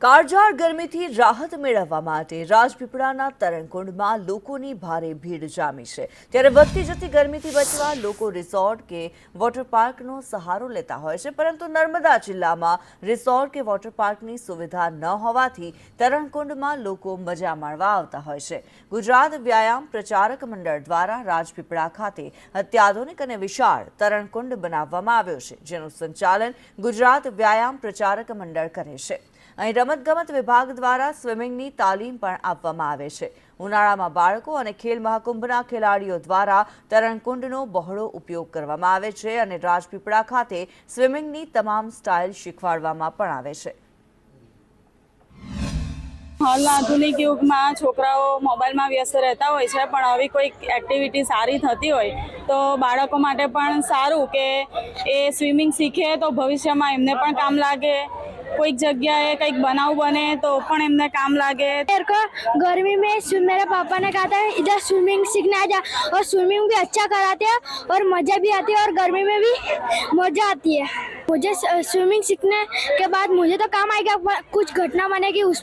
કાળઝાળ ગરમીથી રાહત મેળવવા માટે રાજપીપળાના તરણકુંડમાં લોકોની ભારે ભીડ જામી છે। ત્યારે વધતી જતી ગરમીથી બચવા લોકો રિસોર્ટ કે વોટર પાર્કનો સહારો લેતા હોય છે, પરંતુ નર્મદા જિલ્લામાં રિસોર્ટ કે વોટર પાર્કની સુવિધા ન હોવાથી તરણકુંડમાં લોકો મજા માણવા આવતા હોય છે। ગુજરાત વ્યાયામ પ્રચારક મંડળ દ્વારા રાજપીપળા ખાતે અત્યાધુનિક અને વિશાળ તરણકુંડ બનાવવામાં આવ્યો છે, જેનું સંચાલન ગુજરાત વ્યાયામ પ્રચારક મંડળ કરે છે। અહીં રમતગમત વિભાગ દ્વારા સ્વિમિંગની તાલીમ પણ આપવામાં આવે છે। ઉનાળામાં બાળકો અને ખેલ મહાકુંભના ખેલાડીઓ દ્વારા તરણકુંડનો બહોળો ઉપયોગ કરવામાં આવે છે અને રાજપીપળા ખાતે સ્વિમિંગની તમામ સ્ટાઇલ શીખવાડવામાં પણ આવે છે। હાલના આધુનિક યુગમાં છોકરાઓ મોબાઈલમાં વ્યસ્ત રહેતા હોય છે, પણ આવી કોઈક એક્ટિવિટી સારી થતી હોય તો બાળકો માટે પણ સારું કે એ સ્વિમિંગ શીખે તો ભવિષ્યમાં એમને પણ કામ લાગે। कोई जगह कहीं बनाव बने तो पण एमने काम लागे। मेरे को गर्मी में मेरे पापा ने कहा था इधर स्विमिंग सीखने आ जा, और स्विमिंग भी अच्छा कराते हैं और मज़ा भी आती है और गर्मी में भी मज़ा आती है। मुझे स्विमिंग सीखने के बाद मुझे तो काम आएगा, कुछ घटना बनेगी उसमें